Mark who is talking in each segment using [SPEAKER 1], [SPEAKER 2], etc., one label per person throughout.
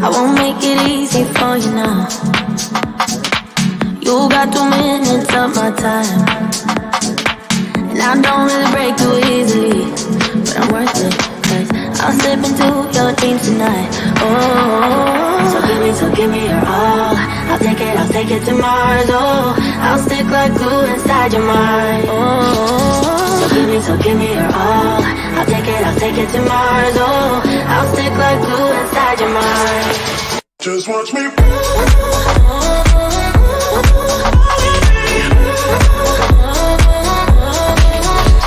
[SPEAKER 1] I won't make it easy for you now. You got 2 minutes of my time, and I don't really break too easily, but I'm worth it, 'cause I'll slip into your dreams tonight. Oh, so give me your all. I'll take it to Mars. Oh, I'll stick like glue inside your mind. Oh, so give me your all. I'll take it to Mars. Oh, I'll stick like glue inside your mind.
[SPEAKER 2] Just watch me.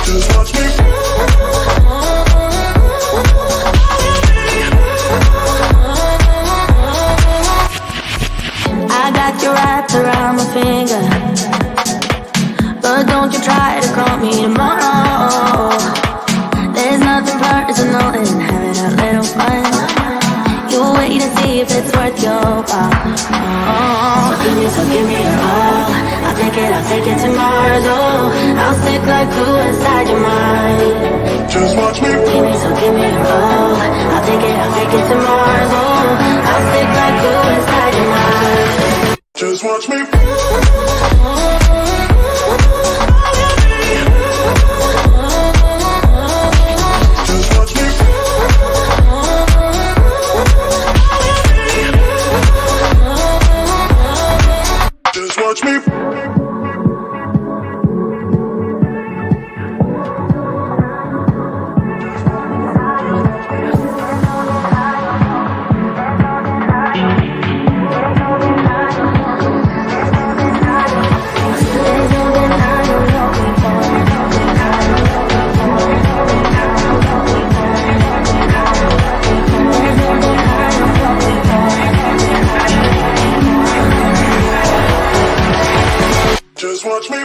[SPEAKER 2] Just watch me.
[SPEAKER 1] I got you wrapped around my finger, but don't you try to call me tomorrow. There's nothing personal in having a little fun. You wait to see if it's worth your while. Oh, so give me your all. I'll take it to Mars. Oh, I'll stick like glue inside your mind.
[SPEAKER 2] Just watch me.
[SPEAKER 1] Give me your all. I'll take it to Mars. Oh, I'll stick like glue inside your mind.
[SPEAKER 2] Just watch me. Watch me. Just watch me.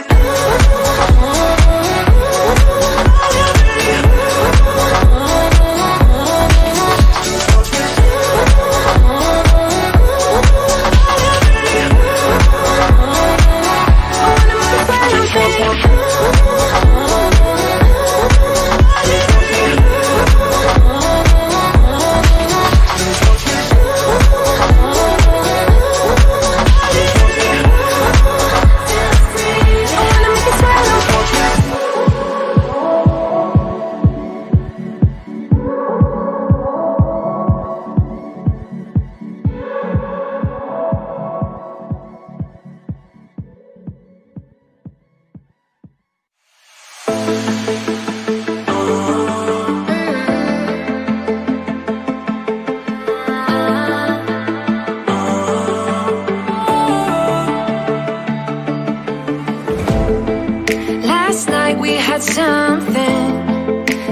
[SPEAKER 3] Something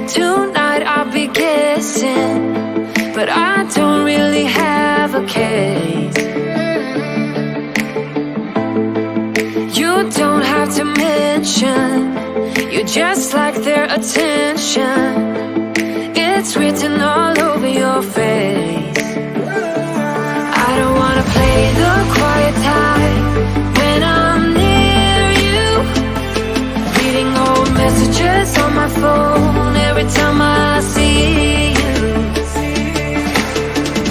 [SPEAKER 3] tonight I'll be guessing, but I don't really have a case. You don't have to mention, you just like their attention. It's written all over your face. I don't wanna play the quiet type when I'm near you, reading old messages on my phone every time I see you.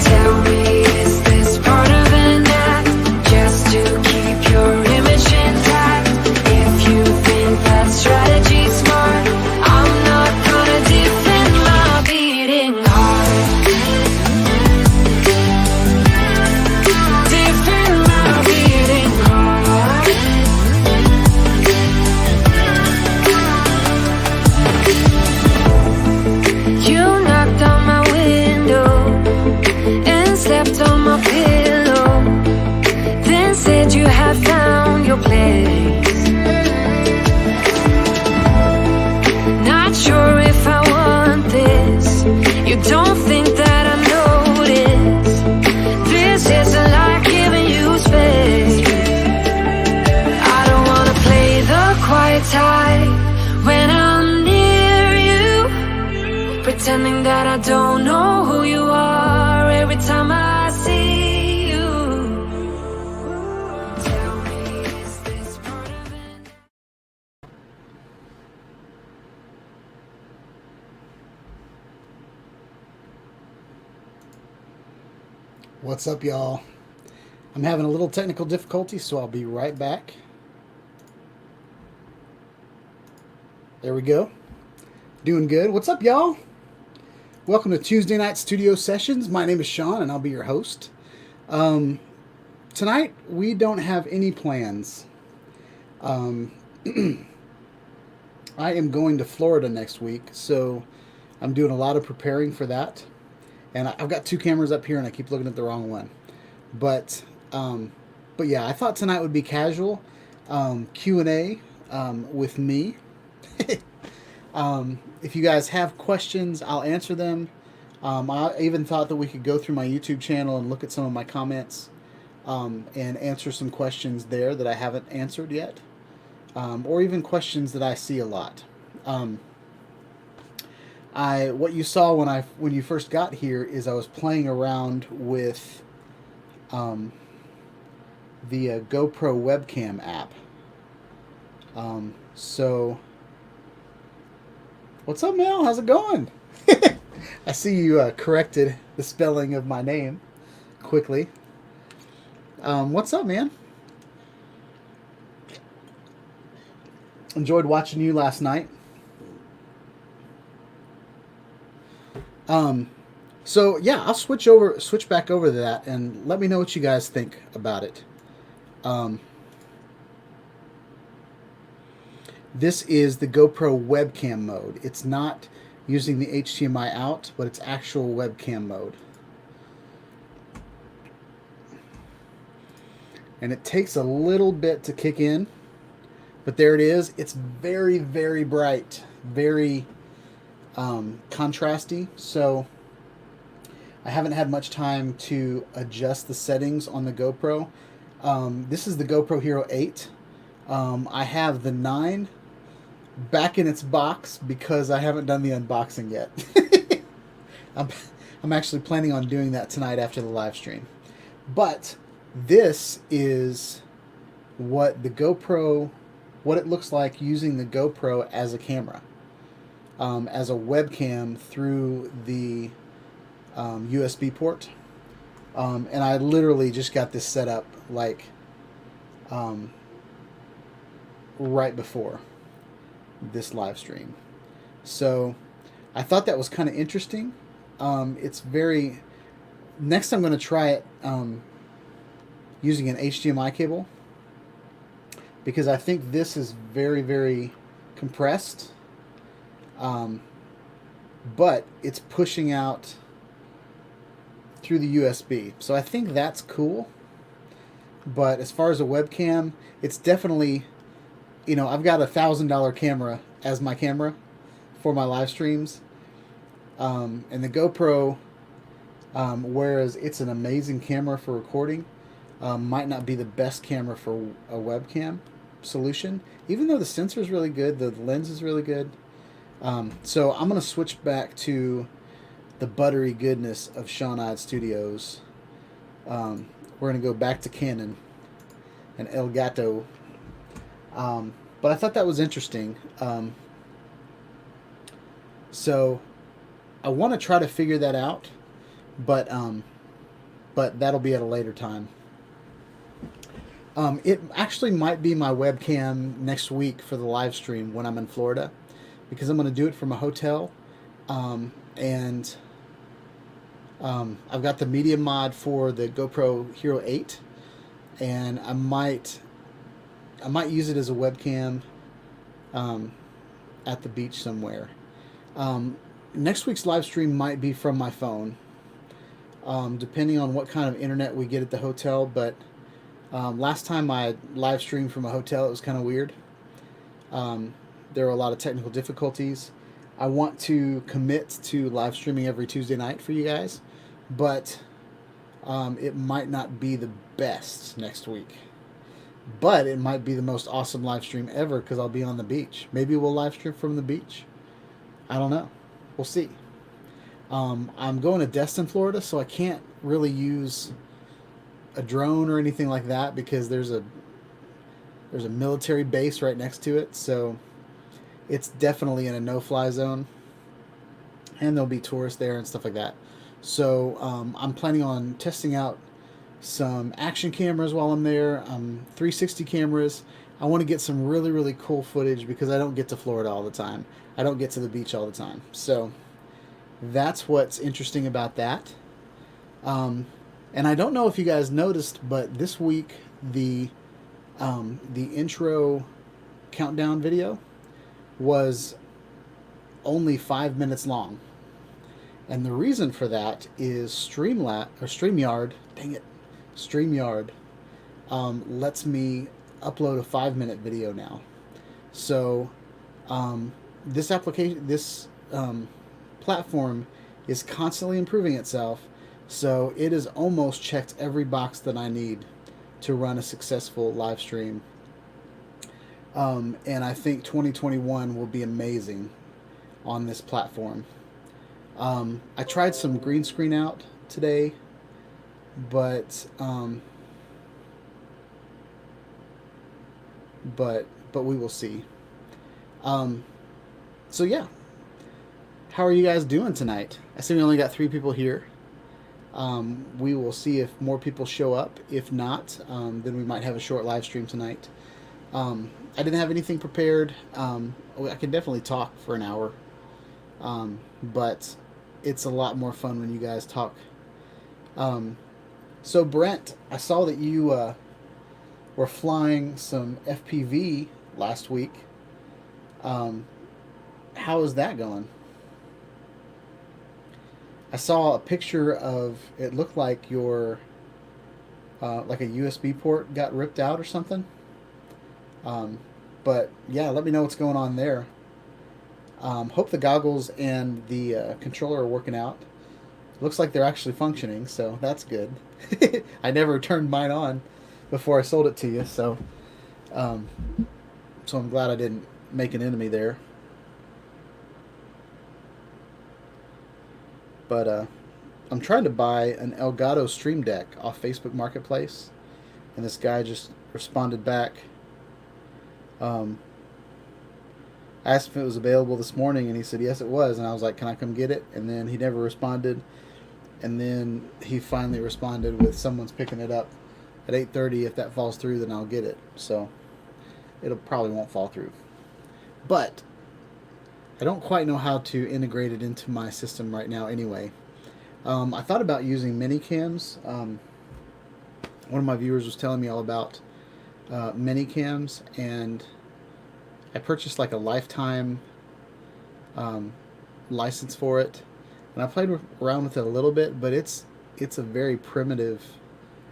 [SPEAKER 3] Tell me, is this part of an act, just to keep your image intact? If you think that strategy's smart, I'm not gonna defend my beating heart. Defend my beating heart.
[SPEAKER 4] What's up, y'all? I'm having a little technical difficulty, so I'll be right back. There we go. Doing good. What's up, y'all? Welcome to Tuesday Night Studio Sessions. My name is Shawn, and I'll be your host. Tonight, we don't have any plans. I am going to Florida next week, so I'm doing a lot of preparing for that. And I've got two cameras up here, and I keep looking at the wrong one. But yeah, I thought tonight would be casual Q&A with me. If you guys have questions, I'll answer them. I even thought that we could go through my YouTube channel and look at some of my comments and answer some questions there that I haven't answered yet, or even questions that I see a lot. What you saw when you first got here is I was playing around with the GoPro webcam app. So, what's up, Mel? How's it going? I see you corrected the spelling of my name quickly. What's up, man? Enjoyed watching you last night. So yeah, I'll switch back over to that, and let me know what you guys think about it. This is the GoPro webcam mode. It's not using the HDMI out, but it's actual webcam mode. And it takes a little bit to kick in, but there it is. It's very, very bright, very contrasty. So I haven't had much time to adjust the settings on the GoPro. This is the GoPro Hero 8. I have the 9 back in its box because I haven't done the unboxing yet. I'm actually planning on doing that tonight after the live stream. But this is what it looks like using the GoPro as a camera, as a webcam through the USB port. And I literally just got this set up like right before this live stream. So I thought that was kind of interesting. It's very... Next I'm going to try it using an HDMI cable, because I think this is very, very compressed. But it's pushing out through the USB. So I think that's cool. But as far as a webcam, it's definitely, I've got a $1,000 camera as my camera for my live streams. And the GoPro, whereas it's an amazing camera for recording, might not be the best camera for a webcam solution. Even though the sensor is really good, the lens is really good. So I'm going to switch back to the buttery goodness of Shawn Ide Studios. We're going to go back to Canon and El Gato. But I thought that was interesting. So I want to try to figure that out, but that'll be at a later time. It actually might be my webcam next week for the live stream when I'm in Florida, because I'm going to do it from a hotel. And I've got the media mod for the GoPro Hero 8, and I might use it as a webcam at the beach somewhere. Next week's live stream might be from my phone, depending on what kind of internet we get at the hotel. But last time I live streamed from a hotel, it was kind of weird. There were a lot of technical difficulties. I want to commit to live streaming every Tuesday night for you guys, but it might not be the best next week. But it might be the most awesome live stream ever, because I'll be on the beach. Maybe we'll live stream from the beach. I don't know. We'll see. I'm going to Destin, Florida, so I can't really use a drone or anything like that, because there's a military base right next to it. So it's definitely in a no-fly zone, and there'll be tourists there and stuff like that. So I'm planning on testing out some action cameras while I'm there, 360 cameras. I want to get some really, really cool footage because I don't get to Florida all the time. I don't get to the beach all the time. So that's what's interesting about that. And I don't know if you guys noticed, but this week the intro countdown video was only 5 minutes long. And the reason for that is StreamYard, dang it, StreamYard lets me upload a 5 minute video now. So this platform is constantly improving itself. So it has almost checked every box that I need to run a successful live stream. And I think 2021 will be amazing on this platform. I tried some green screen out today, but we will see. So yeah, how are you guys doing tonight? I see we only got 3 people here. We will see if more people show up. If not, then we might have a short live stream tonight. I didn't have anything prepared. I can definitely talk for an hour, but it's a lot more fun when you guys talk. So Brent, I saw that you were flying some FPV last week. How is that going? I saw a picture of, it looked like your like a USB port got ripped out or something. But yeah, let me know what's going on there. Hope the goggles and the controller are working out. Looks like they're actually functioning, so that's good. I never turned mine on before I sold it to you, so I'm glad I didn't make an enemy there. But I'm trying to buy an Elgato Stream Deck off Facebook Marketplace, and this guy just responded back. I asked if it was available this morning, and he said yes it was, and I was like, can I come get it? And then he never responded, and then he finally responded with someone's picking it up at 8:30. If that falls through, then I'll get it. So it'll probably won't fall through, but I don't quite know how to integrate it into my system right now anyway. I thought about using mini cams. One of my viewers was telling me all about mini cams, and I purchased like a lifetime license for it, and I played around with it a little bit, but it's a very primitive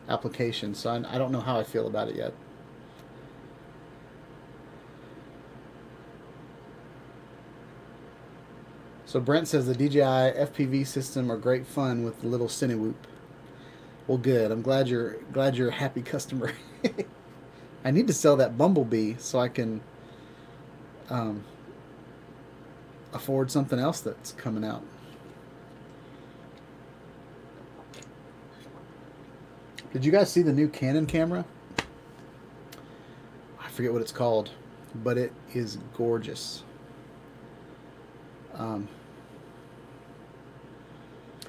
[SPEAKER 4] application, so I don't know how I feel about it yet. So Brent says the DJI FPV system are great fun with the little Cinewhoop. Well, good. I'm glad you're a happy customer. I need to sell that Bumblebee so I can afford something else that's coming out. Did you guys see the new Canon camera? I forget what it's called, but it is gorgeous.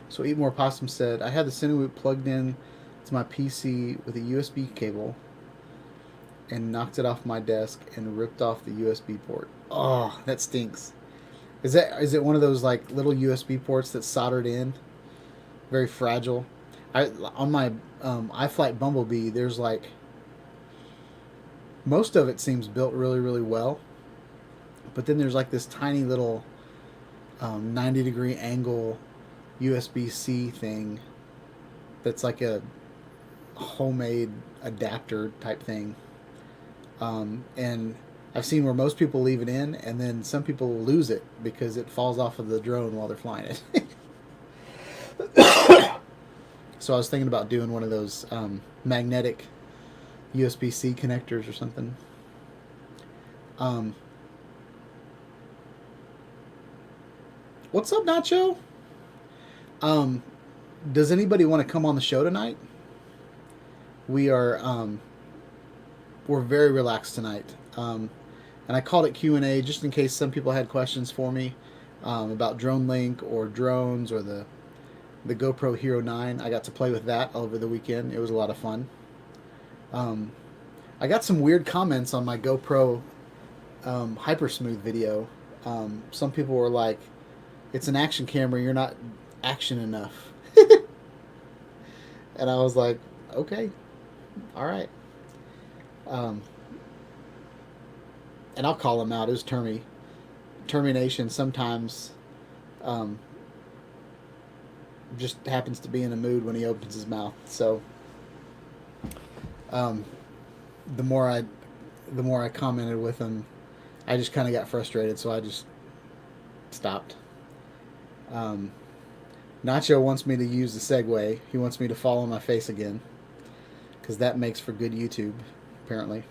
[SPEAKER 4] So Eat More Possum said, I had the Cinewhoop plugged in to my PC with a USB cable and knocked it off my desk and ripped off the USB port. Oh, that stinks. Is it one of those like little USB ports that's soldered in? Very fragile. On my iFlight Bumblebee, there's like, most of it seems built really, really well, but then there's like this tiny little 90-degree angle USB-C thing that's like a homemade adapter type thing, and I've seen where most people leave it in, and then some people lose it because it falls off of the drone while they're flying it. So I was thinking about doing one of those magnetic USB-C connectors or something. What's up, Nacho? Does anybody want to come on the show tonight? We are we're very relaxed tonight, and I called it Q&A just in case some people had questions for me about DroneLink or drones or the the GoPro Hero 9. I got to play with that over the weekend. It was a lot of fun. I got some weird comments on my GoPro hyper smooth video. Some people were like, "It's an action camera. You're not action enough." And I was like, "Okay, all right." And I'll call him out. It was Termination. Sometimes just happens to be in a mood when he opens his mouth. So the more I commented with him, I just kind of got frustrated, so I just stopped. Nacho wants me to use the segue. He wants me to fall on my face again, because that makes for good YouTube, apparently.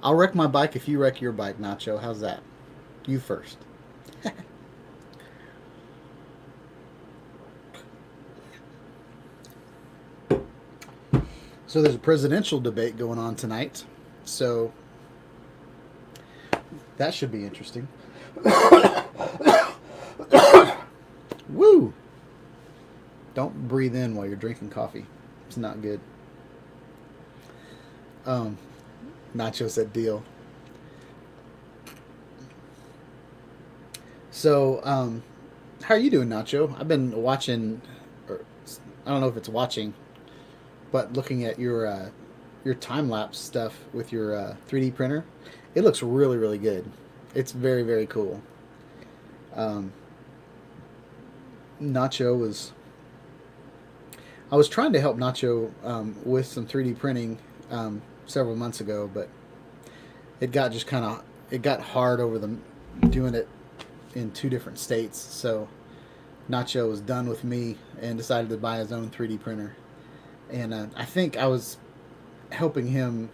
[SPEAKER 4] I'll wreck my bike if you wreck your bike, Nacho. How's that? You first. So there's a presidential debate going on tonight. So that should be interesting. Woo! Don't breathe in while you're drinking coffee. It's not good. Nacho said deal. So, how are you doing, Nacho? I've been watching, or I don't know if it's watching, but looking at your time-lapse stuff with your 3D printer. It looks really, really good. It's very, very cool. Nacho was... I was trying to help Nacho with some 3D printing several months ago, but it got just kind of... It got hard over them doing it in 2 different states, so Nacho was done with me and decided to buy his own 3D printer. And I think I was helping him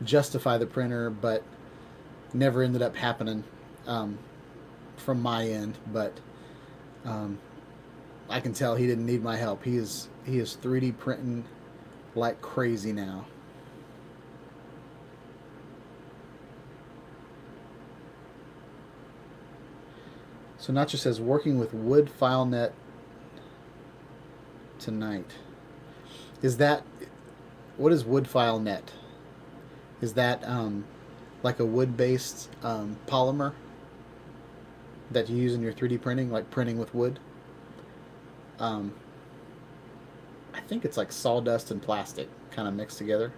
[SPEAKER 4] justify the printer, but never ended up happening from my end. But I can tell he didn't need my help. He is 3D printing like crazy now. So Nacho says, working with wood FileNet tonight. Is that... What is wood FileNet? Is that like a wood-based polymer that you use in your 3D printing, like printing with wood? I think it's like sawdust and plastic kind of mixed together.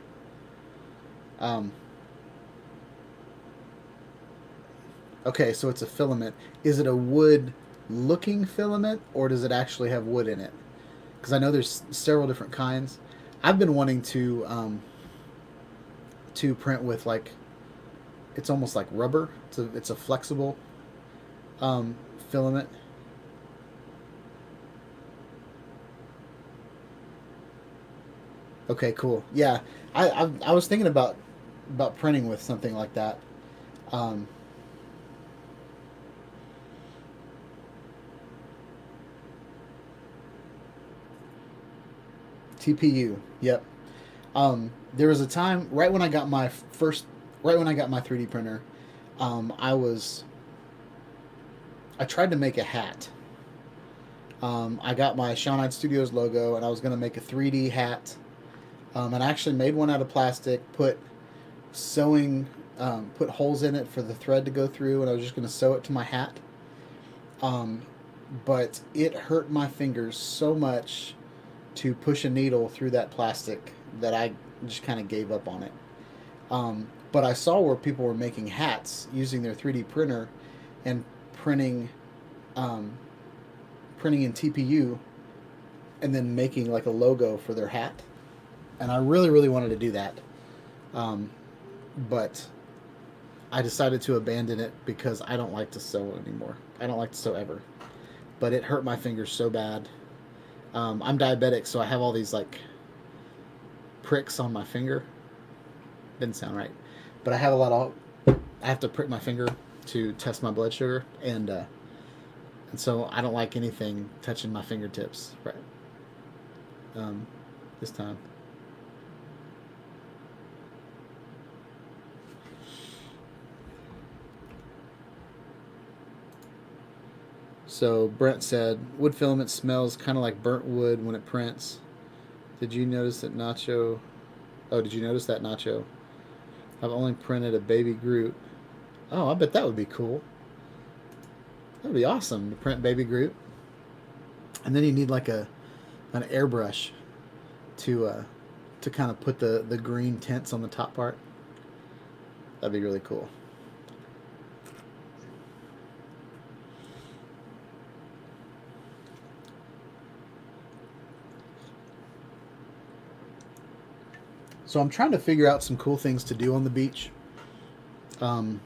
[SPEAKER 4] Okay, so it's a filament. Is it a wood-looking filament, or does it actually have wood in it? Because I know there's several different kinds. I've been wanting to print with, like, it's almost like rubber. It's a flexible filament. Okay, cool. Yeah, I was thinking about printing with something like that. TPU. Yep. There was a time right when I got my 3D printer, I tried to make a hat. I got my Shawn Ide Studios logo, and I was going to make a 3D hat. And I actually made one out of plastic, put holes in it for the thread to go through, and I was just going to sew it to my hat. But it hurt my fingers so much to push a needle through that plastic that I just kind of gave up on it. But I saw where people were making hats using their 3D printer and printing in TPU and then making like a logo for their hat. And I really, really wanted to do that. But I decided to abandon it because I don't like to sew anymore. I don't like to sew ever. But it hurt my fingers so bad. I'm diabetic, so I have all these like pricks on my finger. Didn't sound right, but I have I have to prick my finger to test my blood sugar, and so I don't like anything touching my fingertips. Right. This time. So Brent said, wood filament smells kind of like burnt wood when it prints. Did you notice that Nacho? Oh, did you notice that Nacho? I've only printed a baby Groot. Oh, I bet that would be cool. That would be awesome to print baby Groot. And then you need like an airbrush to kind of put the green tints on the top part. That'd be really cool. So I'm trying to figure out some cool things to do on the beach. Some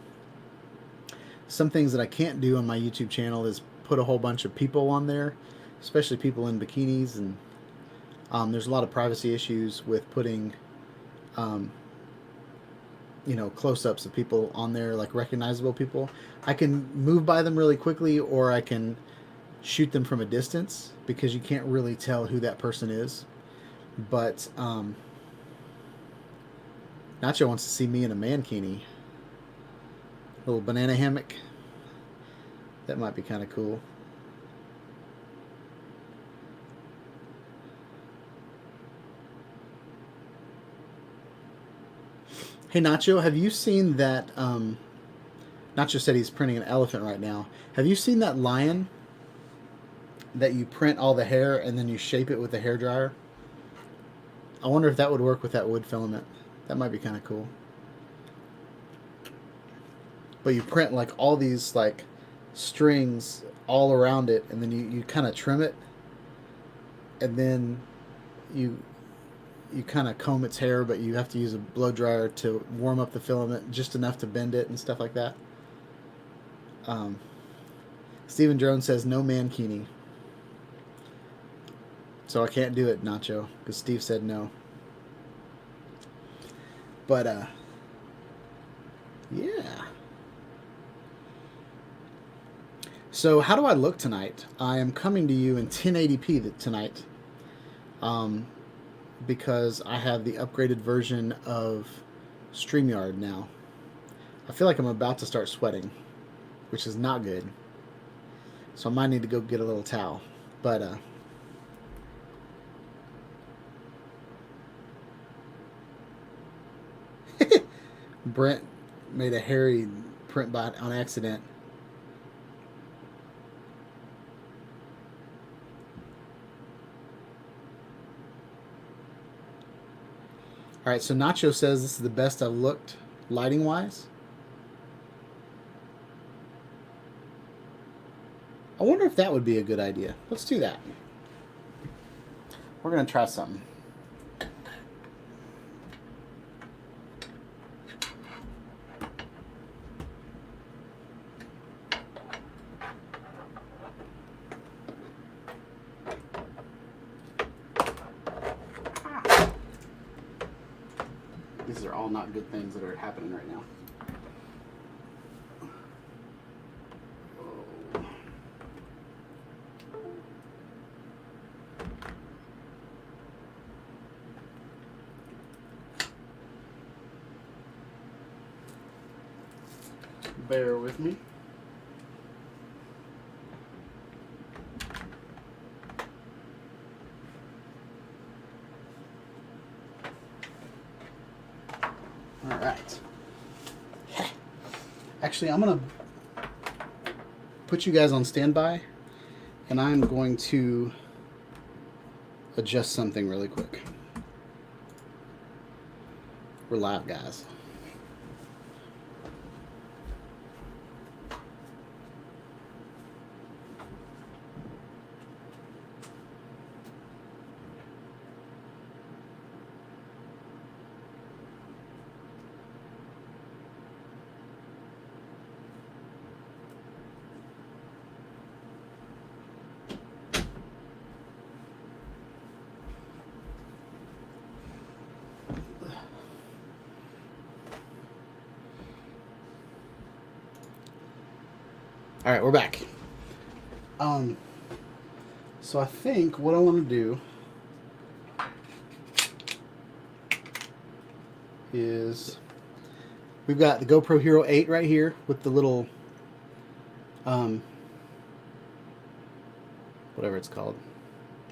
[SPEAKER 4] things that I can't do on my YouTube channel is put a whole bunch of people on there, especially people in bikinis, and there's a lot of privacy issues with putting close-ups of people on there, like recognizable people. I can move by them really quickly, or I can shoot them from a distance because you can't really tell who that person is. But Nacho wants to see me in a mankini. Little banana hammock. That might be kind of cool. Hey Nacho, have you seen that? Nacho said he's printing an elephant right now. Have you seen that lion that you print all the hair and then you shape it with the hair dryer? I wonder if that would work with that wood filament. That might be kind of cool. But you print like all these like strings all around it, and then you kind of trim it, and then you kind of comb its hair, but you have to use a blow dryer to warm up the filament just enough to bend it and stuff like that. Stephen Jones says no mankini. So I can't do it, Nacho, because Steve said no. But, yeah. So how do I look tonight? I am coming to you in 1080p tonight. Because I have the upgraded version of StreamYard now. I feel like I'm about to start sweating, which is not good. So I might need to go get a little towel. But, Brent made a hairy print bot on accident. Alright, so Nacho says this is the best I've looked lighting-wise. I wonder if that would be a good idea. Let's do that. We're going to try something. These are all not good things that are happening right now. Bear with me. All right. Actually, I'm going to put you guys on standby, and I'm going to adjust something really quick. We're live, guys. All right, we're back. So I think what I want to do is we've got the GoPro Hero 8 right here with the little whatever it's called,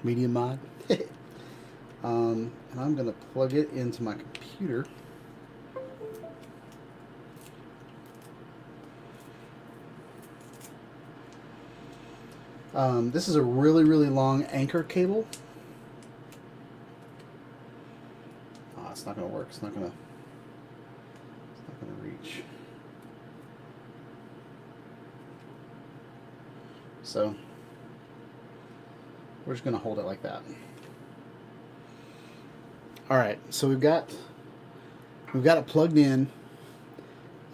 [SPEAKER 4] media mod. And I'm gonna plug it into my computer. This is a really, really long anchor cable. Oh, it's not gonna work. It's not gonna reach. So we're just gonna hold it like that. All right, so we've got it plugged in,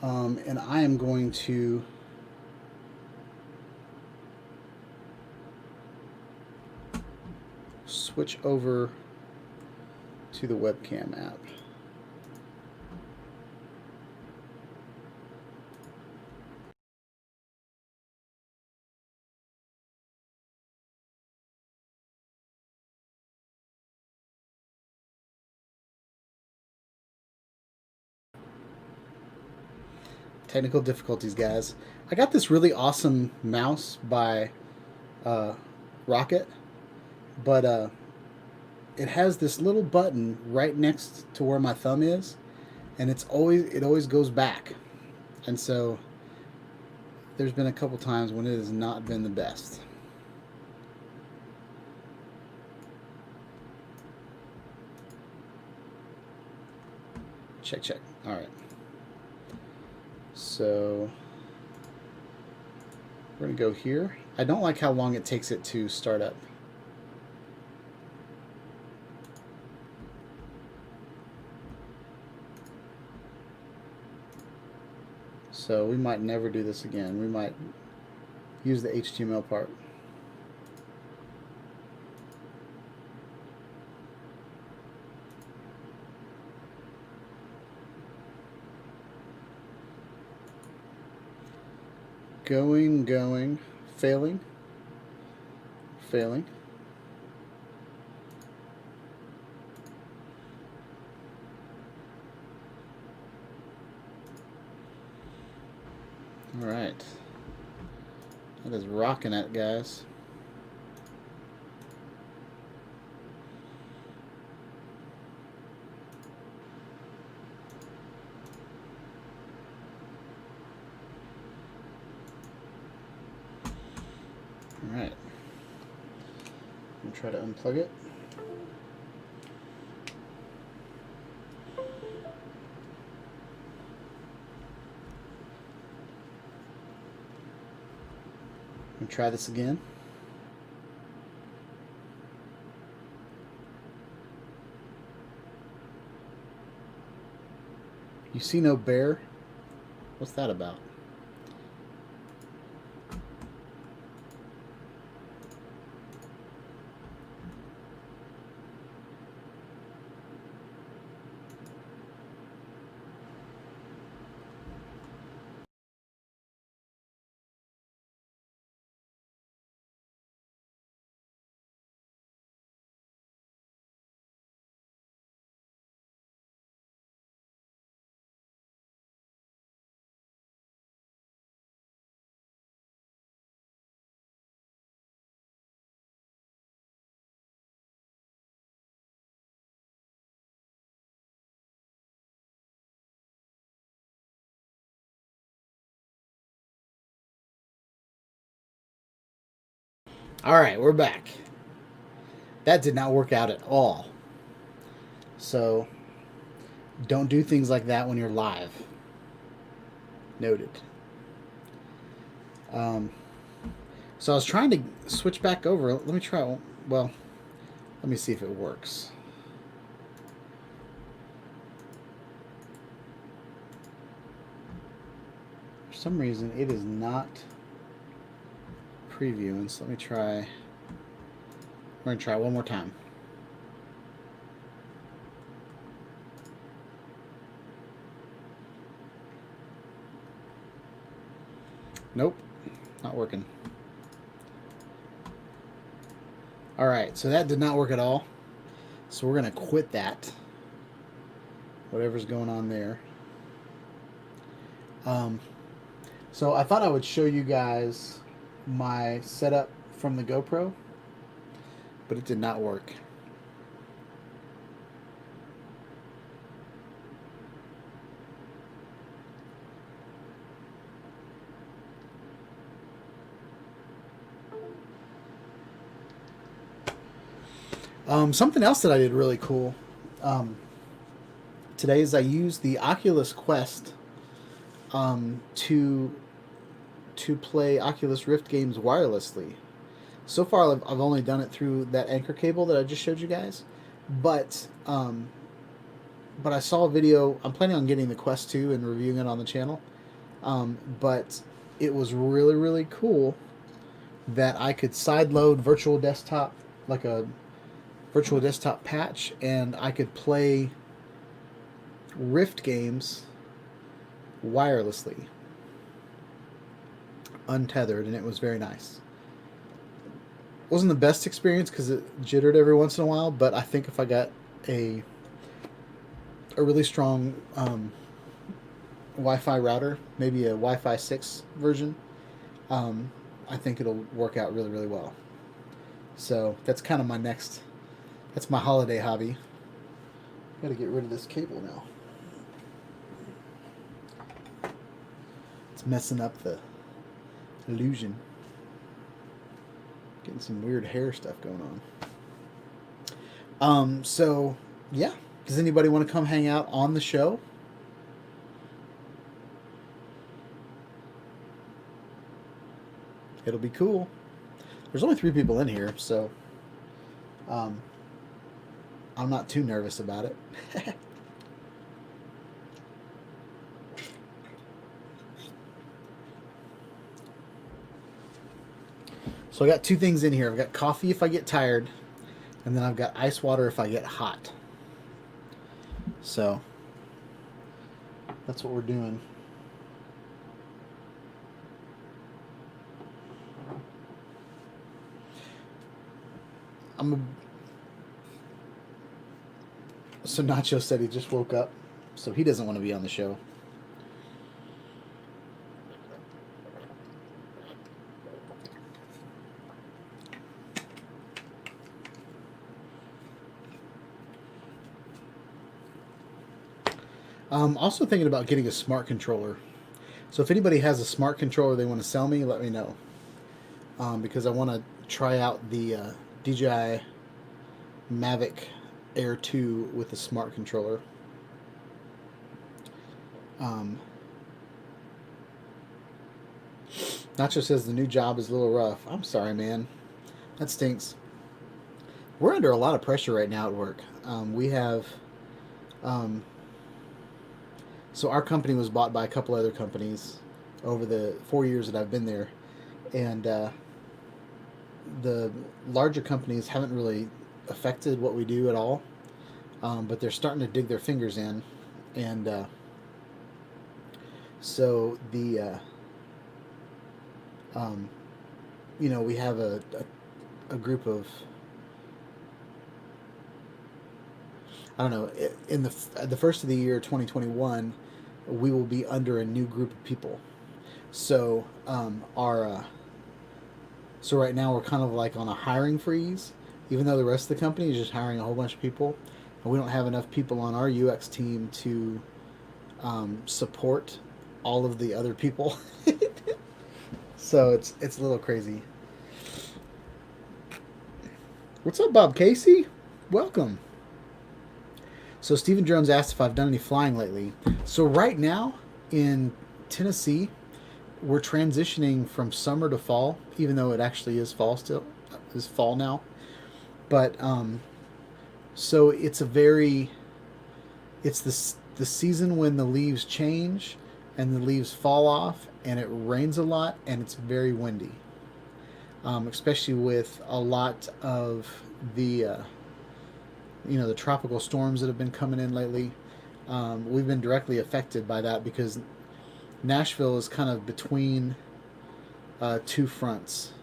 [SPEAKER 4] and I am going to switch over to the webcam app. Technical difficulties, guys. I got this really awesome mouse by Rocket, but it has this little button right next to where my thumb is, and it always goes back, and so there's been a couple times when it has not been the best. Check. All right. So we're gonna go here. I don't like how long it takes it to start up. So we might never do this again. We might use the HTML part. Going, failing. All right. That is rocking it, guys. All right. I'm gonna try to unplug it. I'm gonna try this again. You see no bear? What's that about? All right, we're back. That did not work out at all. So don't do things like that when you're live. Noted. So I was trying to switch back over. Let me try. Well, let me see if it works. For some reason, it is not previewing. So let me try. We're going to try one more time. Nope, not working. All right, so that did not work at all. So we're going to quit that. Whatever's going on there. So I thought I would show you guys my setup from the GoPro. but it did not work. Something else that I did really cool today is I used the Oculus Quest to play Oculus Rift games wirelessly. So far, I've only done it through that anchor cable that I just showed you guys, but I saw a video. I'm planning on getting the Quest 2 and reviewing it on the channel, but it was really, really cool that I could sideload virtual desktop, like a virtual desktop patch, and I could play Rift games wirelessly, untethered, and it was very nice. Wasn't the best experience because it jittered every once in a while, but I think if I got a really strong Wi-Fi router, maybe a Wi-Fi 6 version, I think it'll work out really, really well. So that's kind of that's my holiday hobby. Gotta get rid of this cable now. It's messing up the illusion. Getting some weird hair stuff going on. So yeah. Does anybody want to come hang out on the show? It'll be cool. There's only 3 people in here, so I'm not too nervous about it. So I got 2 things in here. I've got coffee if I get tired, and then I've got ice water if I get hot. So that's what we're doing. So Nacho said he just woke up, so he doesn't want to be on the show. Also thinking about getting a smart controller. So if anybody has a smart controller they want to sell me, let me know. Because I want to try out the DJI Mavic Air 2 with a smart controller. Nacho says the new job is a little rough. I'm sorry, man. That stinks. We're under a lot of pressure right now at work. We have... So our company was bought by a couple other companies over the 4 years that I've been there. And the larger companies haven't really affected what we do at all. But they're starting to dig their fingers in. And so the... you know, we have a group of... I don't know, in the first of the year, 2021, we will be under a new group of people. So so right now we're kind of like on a hiring freeze, even though the rest of the company is just hiring a whole bunch of people, and we don't have enough people on our UX team to support all of the other people. So it's a little crazy. What's up, Bob Casey? Welcome. So Stephen Jones asked if I've done any flying lately. So right now in Tennessee, we're transitioning from summer to fall, even though it actually is fall still. It's fall now. But so it's the season when the leaves change and the leaves fall off and it rains a lot and it's very windy. Especially with a lot of the the tropical storms that have been coming in lately. We've been directly affected by that because Nashville is kind of between 2 fronts.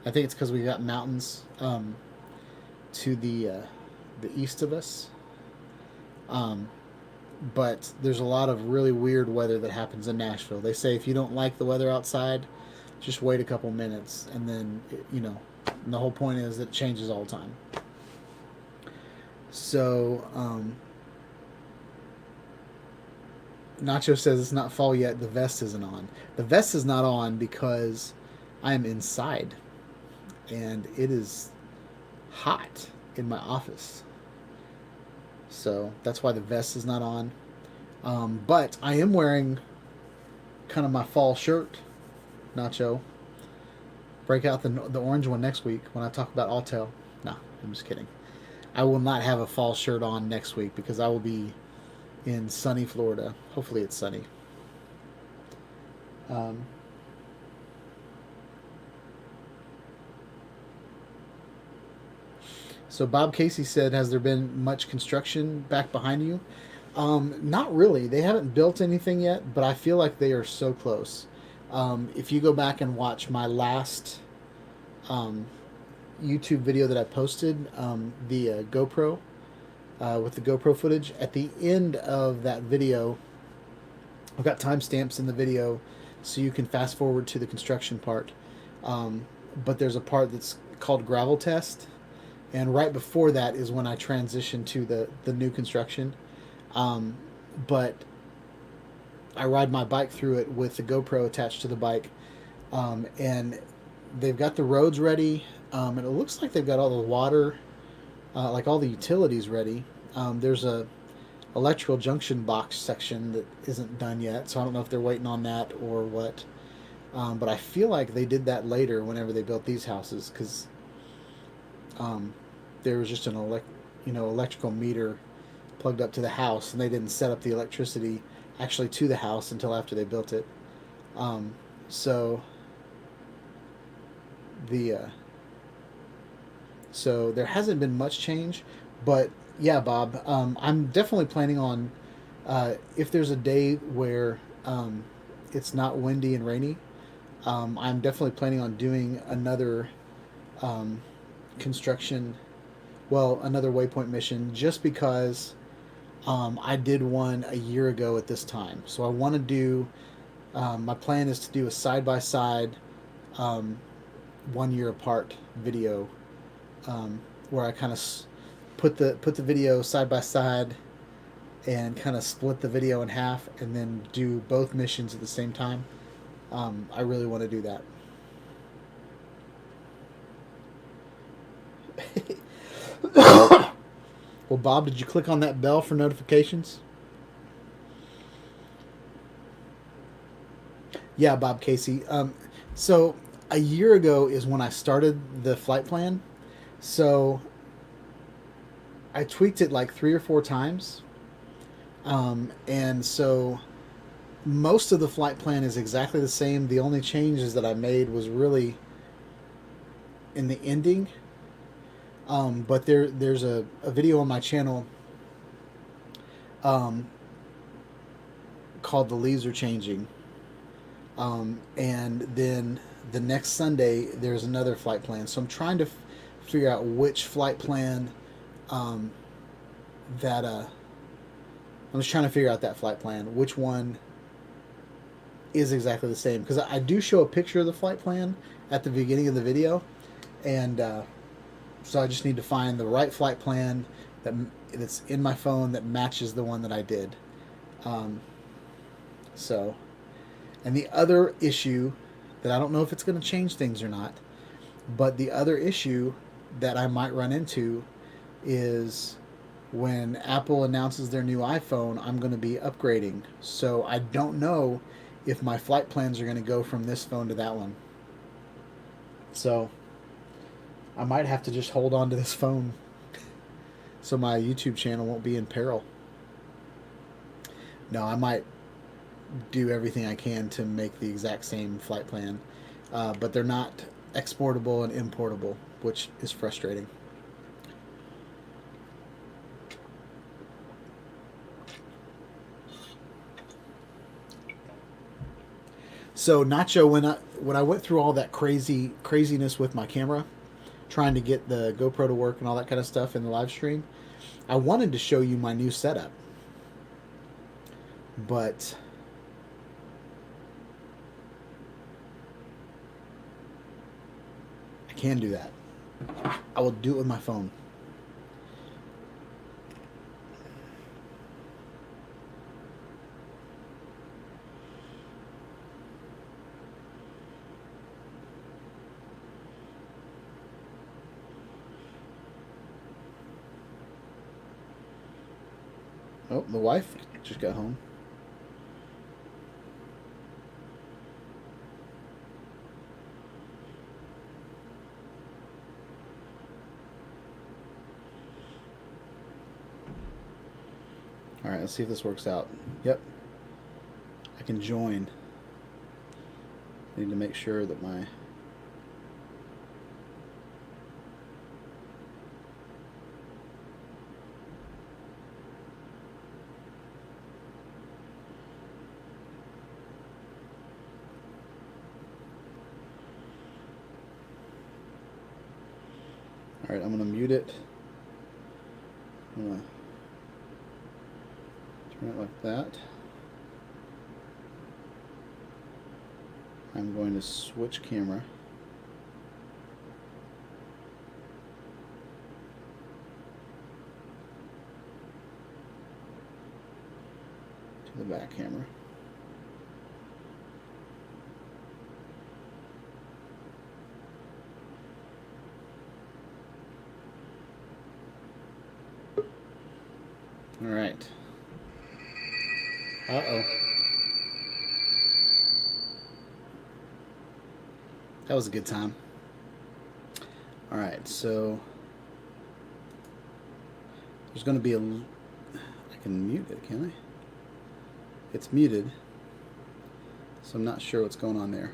[SPEAKER 4] I think it's because we got mountains to the east of us. But there's a lot of really weird weather that happens in Nashville. They say if you don't like the weather outside, just wait a couple minutes and then, And the whole point is that it changes all the time. So, Nacho says it's not fall yet. The vest isn't on. The vest is not on because I am inside, and it is hot in my office. So that's why the vest is not on. But I am wearing kind of my fall shirt, Nacho. Break out the orange one next week when I talk about Autel. No, I'm just kidding. I will not have a fall shirt on next week because I will be in sunny Florida. Hopefully it's sunny. So Bob Casey said, has there been much construction back behind you? Not really. They haven't built anything yet, but I feel like they are so close. If you go back and watch my last YouTube video that I posted, the GoPro, with the GoPro footage, at the end of that video, I've got timestamps in the video so you can fast forward to the construction part. But there's a part that's called gravel test. And right before that is when I transition to the new construction. But I ride my bike through it with the GoPro attached to the bike. And they've got the roads ready. And it looks like they've got all the water, like all the utilities ready. There's a electrical junction box section that isn't done yet. So I don't know if they're waiting on that or what. But I feel like they did that later whenever they built these houses, because there was just an electrical meter plugged up to the house, and they didn't set up the electricity actually to the house until after they built it. So there hasn't been much change, but yeah, Bob, I'm definitely planning on, if there's a day where it's not windy and rainy, I'm definitely planning on doing another another waypoint mission, just because I did one a year ago at this time. So I want to do, my plan is to do a side-by-side 1 year apart video, where I kind of put the video side by side and kind of split the video in half and then do both missions at the same time. I really want to do that. Well, Bob, did you click on that bell for notifications? Yeah, Bob Casey. So a year ago is when I started the flight plan. So I tweaked it like 3 or 4 times. And so most of the flight plan is exactly the same. The only changes that I made was really in the ending. But there's a video on my channel called The Leaves Are Changing. And then the next Sunday there's another flight plan. So I'm trying to figure out which flight plan I'm just trying to figure out that flight plan, which one is exactly the same, because I do show a picture of the flight plan at the beginning of the video, and so I just need to find the right flight plan that's in my phone that matches the one that I did. And the other issue that I don't know if it's going to change things or not, but the other issue that I might run into is when Apple announces their new iPhone, I'm going to be upgrading. So I don't know if my flight plans are going to go from this phone to that one. So I might have to just hold on to this phone so my YouTube channel won't be in peril. No, I might do everything I can to make the exact same flight plan, but they're not exportable and importable, which is frustrating. So Nacho, when I went through all that craziness with my camera, trying to get the GoPro to work and all that kind of stuff in the live stream, I wanted to show you my new setup, but I can do that. I will do it with my phone. Oh, the wife just got home. All right, let's see if this works out. Yep, I can join. I need to make sure that my all right, I'm going to mute it. I'm going to turn it like that. I'm going to switch camera. To the back camera. All right. Uh-oh. That was a good time. All right, so there's going to be I can mute it, can I? It's muted, so I'm not sure what's going on there.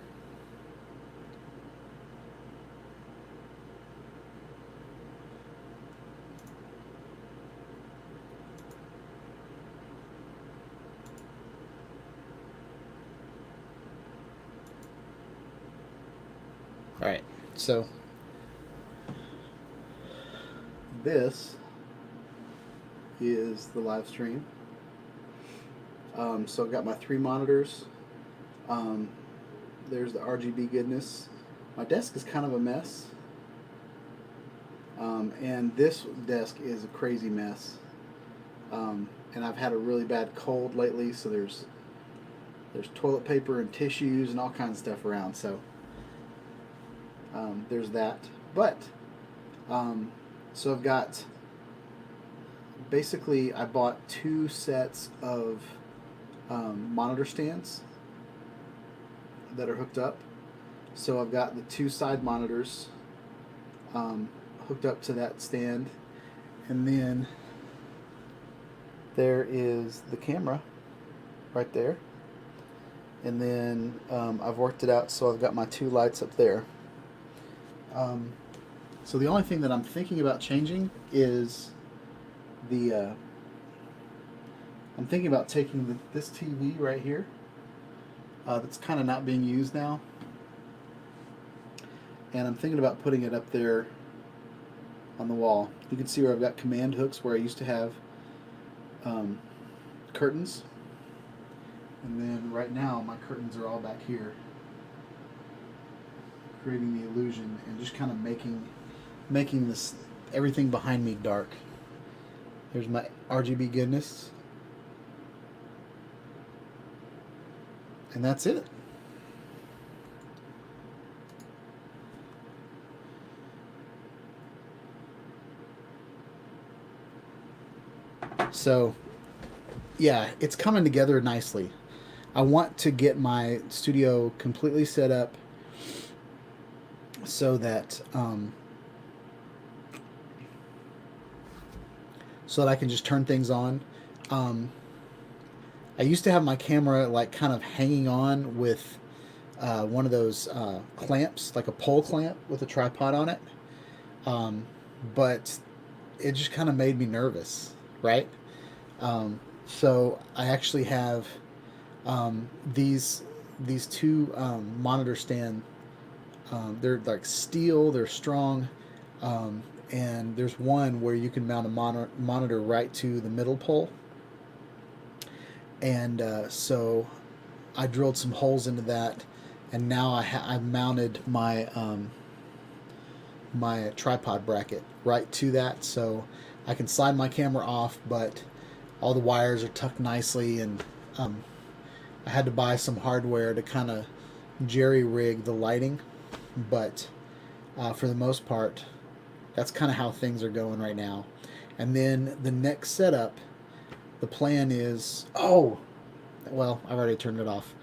[SPEAKER 4] All right, so this is the live stream. So I've got my 3 monitors. There's the RGB goodness. My desk is kind of a mess. And this desk is a crazy mess. And I've had a really bad cold lately, so there's toilet paper and tissues and all kinds of stuff around. So there's that. But so I've got, basically I bought 2 sets of monitor stands that are hooked up. So I've got the 2 side monitors hooked up to that stand, and then there is the camera right there, and then I've worked it out so I've got my 2 lights up there. So the only thing that I'm thinking about changing is the I'm thinking about taking this TV right here that's kind of not being used now, and I'm thinking about putting it up there on the wall. You can see where I've got command hooks where I used to have curtains, and then right now my curtains are all back here, creating the illusion and just kind of making this everything behind me dark. There's my RGB goodness, and that's it. So yeah, it's coming together nicely. I want to get my studio completely set up so that I can just turn things on. I used to have my camera like kind of hanging on with one of those clamps, like a pole clamp with a tripod on it, but it just kind of made me nervous, right? So I actually have these 2 monitor stand. They're like steel, they're strong, and there's one where you can mount a monitor right to the middle pole. And so I drilled some holes into that, and now I've mounted my my tripod bracket right to that, so I can slide my camera off, but all the wires are tucked nicely, and I had to buy some hardware to kind of jerry rig the lighting, but for the most part, that's kind of how things are going right now. And then the next setup, the plan is, oh, well, I've already turned it off.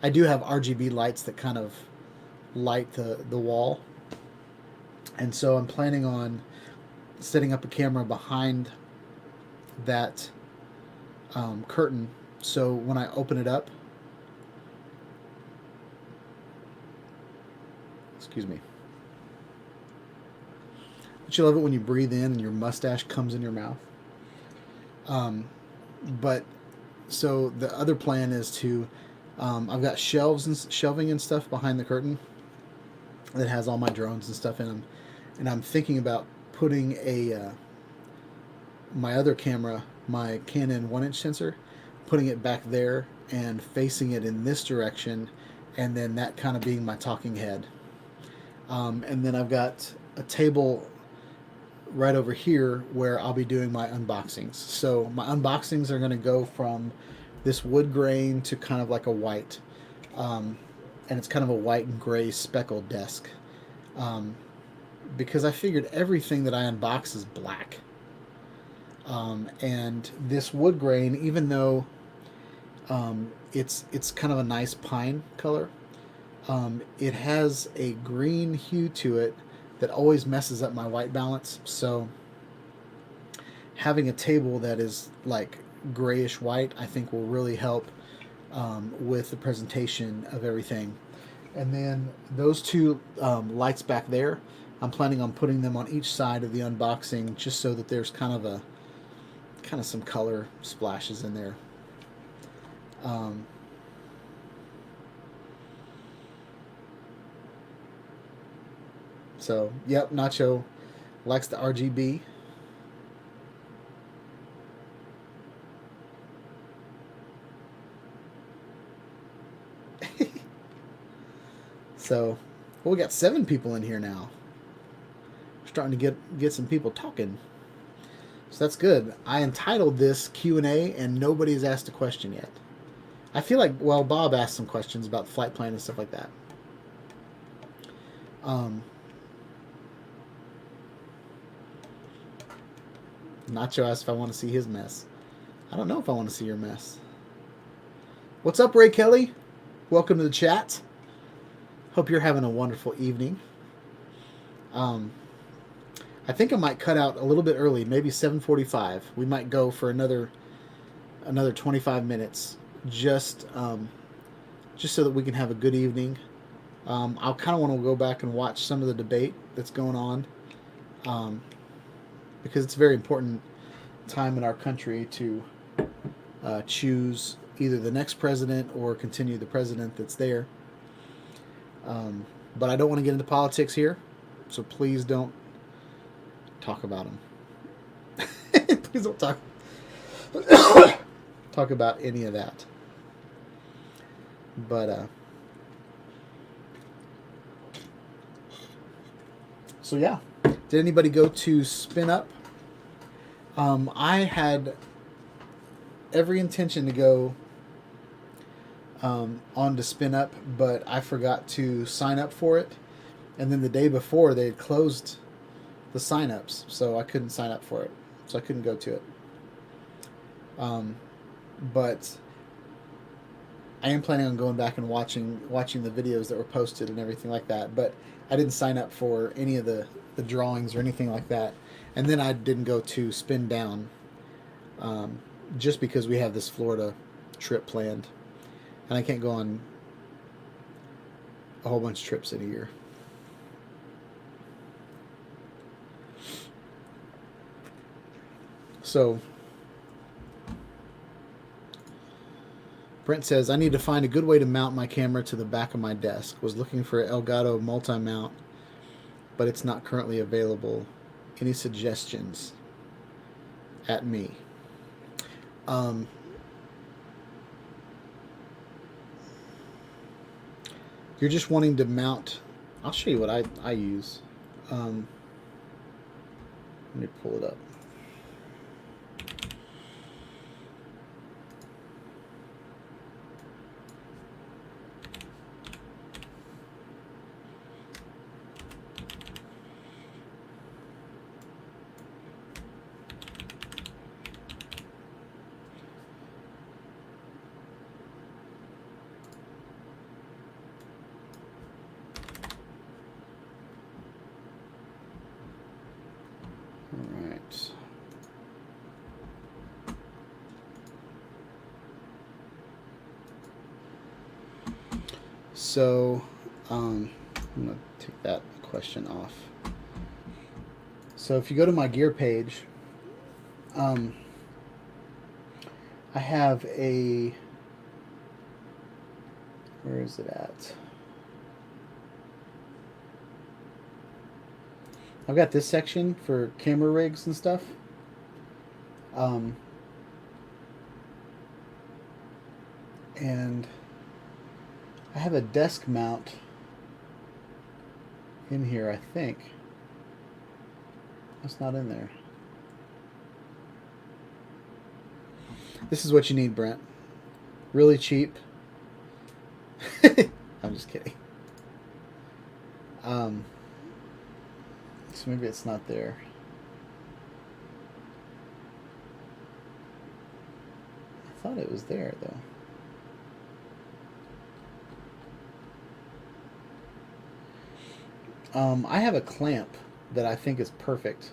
[SPEAKER 4] I do have RGB lights that kind of light the wall, and so I'm planning on setting up a camera behind that curtain, so when I open it up, excuse me, don't you love it when you breathe in and your mustache comes in your mouth? But so the other plan is to, I've got shelving and stuff behind the curtain that has all my drones and stuff in them, and I'm thinking about putting my other camera, my Canon 1-inch sensor, putting it back there and facing it in this direction, and then that kind of being my talking head. And then I've got a table right over here where I'll be doing my unboxings. So my unboxings are going to go from this wood grain to kind of like a white, and it's kind of a white and gray speckled desk, because I figured everything that I unbox is black. And this wood grain, even though it's kind of a nice pine color, it has a green hue to it that always messes up my white balance. So having a table that is like grayish white, I think will really help with the presentation of everything. And then those two lights back there, I'm planning on putting them on each side of the unboxing, just so that there's kind of some color splashes in there. So, yep, Nacho likes the RGB. So, well, we got 7 people in here now. We're starting to get some people talking. So that's good. I entitled this Q&A and nobody's asked a question yet. I feel like, well, Bob asked some questions about the flight plan and stuff like that. Nacho asked if I want to see his mess. I don't know if I want to see your mess. What's up, Ray Kelly? Welcome to the chat. Hope you're having a wonderful evening. I think I might cut out a little bit early, maybe 7:45. We might go for another 25 minutes, just so that we can have a good evening. I'll kind of want to go back and watch some of the debate that's going on, because it's a very important time in our country to choose either the next president or continue the president that's there. But I don't want to get into politics here, so please don't talk about them. Please don't talk about any of that. But so yeah, did anybody go to Spin Up? I had every intention to go on to Spin Up, but I forgot to sign up for it, and then the day before they had closed the sign-ups, so I couldn't sign up for it, so I couldn't go to it. But I am planning on going back and watching the videos that were posted and everything like that, but I didn't sign up for any of the drawings or anything like that. And then I didn't go to Spin Down, just because we have this Florida trip planned, and I can't go on a whole bunch of trips in a year. So Brent says, I need to find a good way to mount my camera to the back of my desk. Was looking for an Elgato multi-mount, but it's not currently available. Any suggestions? At me. You're just wanting to mount. I'll show you what I use. Let me pull it up. All right. So, I'm going to take that question off. So if you go to my gear page, I have a, where is it at? I've got this section for camera rigs and stuff. And I have a desk mount in here, I think. That's not in there. This is what you need, Brent. Really cheap. I'm just kidding. So maybe it's not there. I thought it was there, though. I have a clamp that I think is perfect.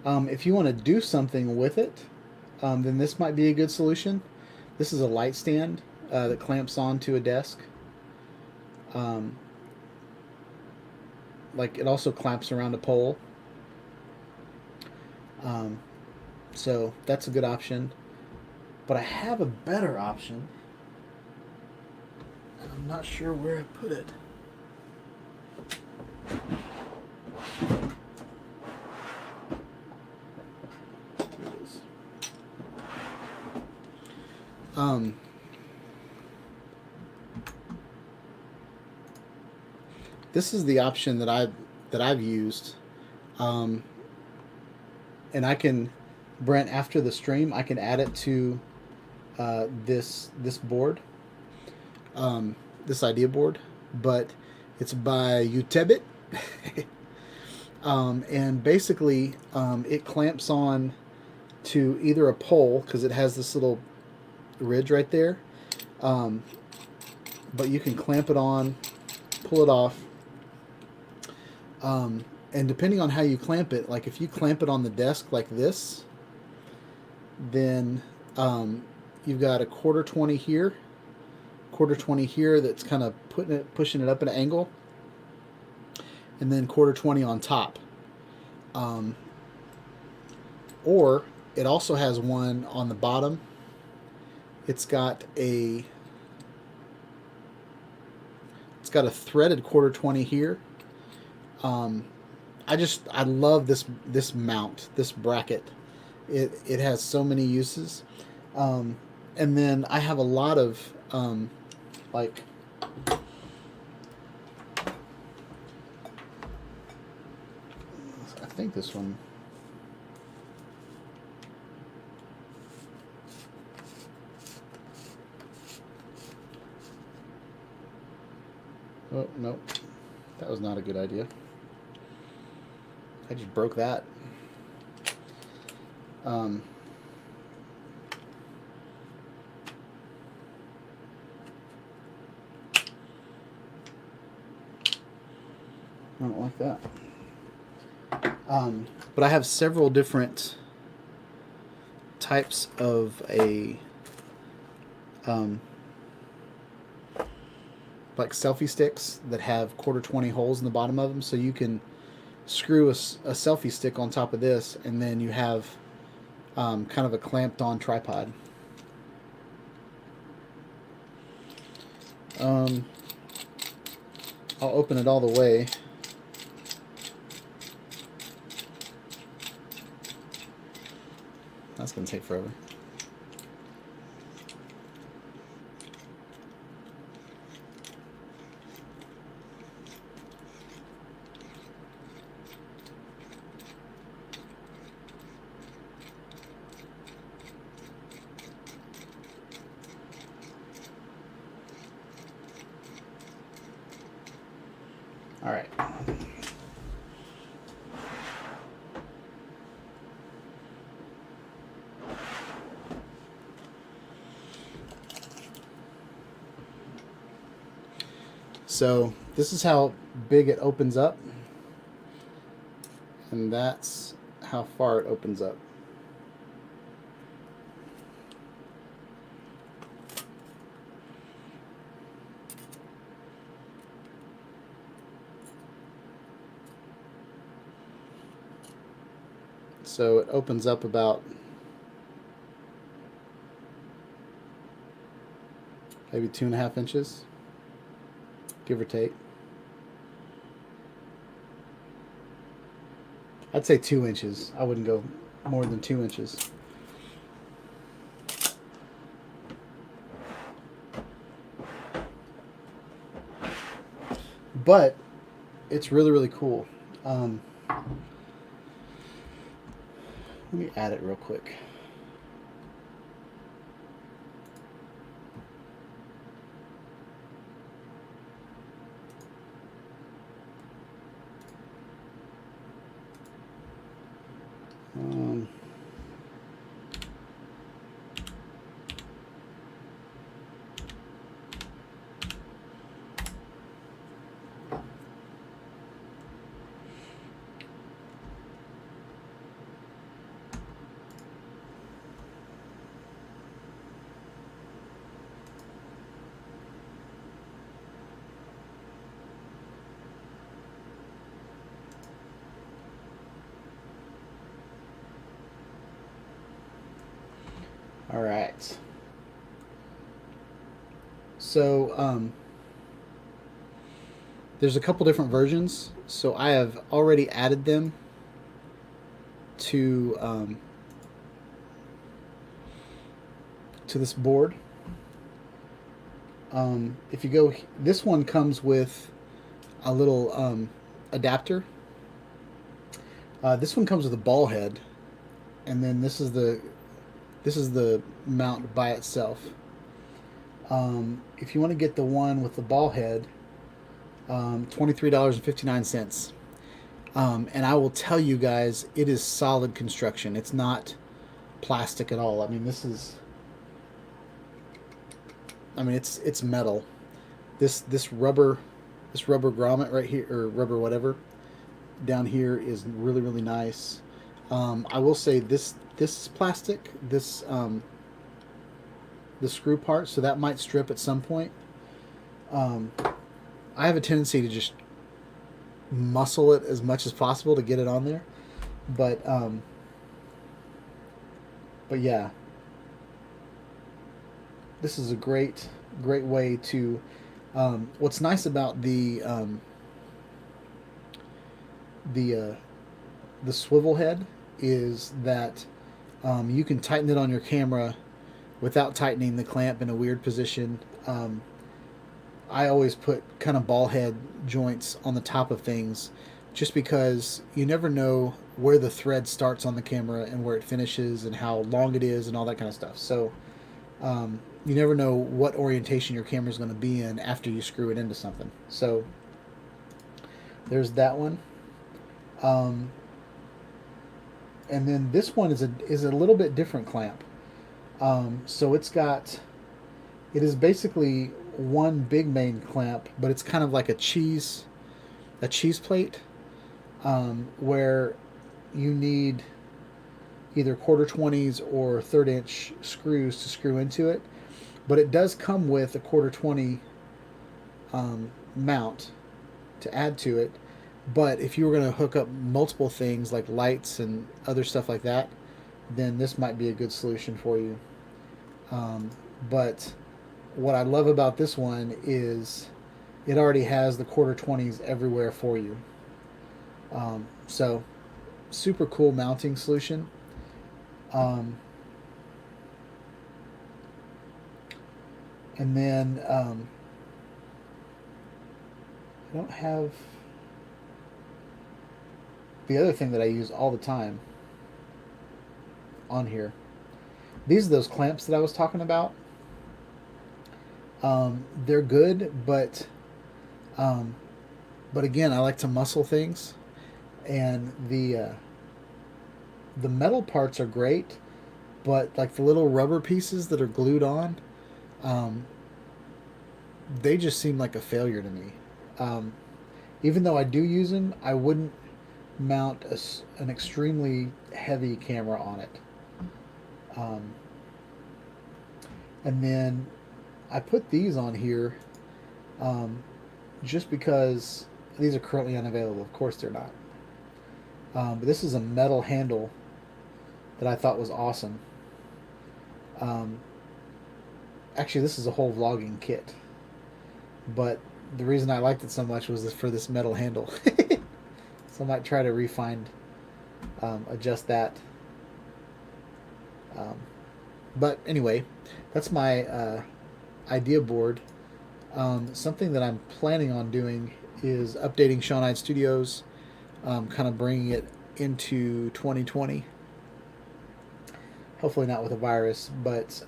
[SPEAKER 4] If you want to do something with it, then this might be a good solution. This is a light stand that clamps onto a desk. Like it also clamps around a pole. So that's a good option. But I have a better option. And I'm not sure where I put it. Here it is. This is the option that I've used, and I can, Brent, after the stream, I can add it to this board, this idea board, but it's by Utebit, and basically it clamps on to either a pole because it has this little ridge right there, but you can clamp it on, pull it off. And depending on how you clamp it, like if you clamp it on the desk like this, then you've got a 1/4 here, 1/4 here that's kind of pushing it up at an angle, and then 1/4 on top. Or it also has one on the bottom. It's got a threaded 1/4 here. I love this mount, this bracket. It has so many uses. And then I have a lot of like I think this one. Oh, no. That was not a good idea. I just broke that. I don't like that. But I have several different types of like selfie sticks that have 1/4 holes in the bottom of them, so you can screw a selfie stick on top of this, and then you have kind of a clamped on tripod. I'll open it all the way. That's going to take forever. All right. So this is how big it opens up, and that's how far it opens up. So it opens up about maybe 2.5 inches, give or take. I'd say 2 inches. I wouldn't go more than 2 inches. But it's really, really cool. Let me add it real quick. All right. So there's a couple different versions. So I have already added them to this board. If you go, this one comes with a little adapter. This one comes with a ball head, and then this is the mount by itself. If you want to get the one with the ball head, $23.59. And I will tell you guys, it is solid construction. It's not plastic at all. I mean, it's metal. This rubber grommet right here, or rubber whatever down here, is really, really nice. I will say this is plastic. The screw part, so that might strip at some point. I have a tendency to just muscle it as much as possible to get it on there, but yeah, this is a great way to. What's nice about the swivel head is that you can tighten it on your camera without tightening the clamp in a weird position. I always put kind of ball head joints on the top of things, just because you never know where the thread starts on the camera and where it finishes and how long it is and all that kind of stuff. So you never know what orientation your camera is going to be in after you screw it into something. So there's that one. And then this one is a little bit different clamp. So it is basically one big main clamp, but it's kind of like a cheese plate, where you need either 1/4-20s or 1/3 inch screws to screw into it. But it does come with a 1/4-20 mount to add to it. But if you were going to hook up multiple things like lights and other stuff like that, then this might be a good solution for you. But what I love about this one is it already has the 1/4-20s everywhere for you. So super cool mounting solution. And then I don't have the other thing that I use all the time on here. These are those clamps that I was talking about. They're good, but But again, I like to muscle things, and the metal parts are great, but like the little rubber pieces that are glued on, um, they just seem like a failure to me. Um, Even though I do use them, I wouldn't mount an extremely heavy camera on it. Um, and then I put these on here um, just because these are currently unavailable. Of course, they're not. But this is a metal handle that I thought was awesome. Um, Actually, this is a whole vlogging kit. But the reason I liked it so much was for this metal handle. So I might try to adjust that. Um, but anyway, that's my idea board. Something that I'm planning on doing is updating Shawn Ide Studios, kind of bringing it into 2020. Hopefully not with a virus, but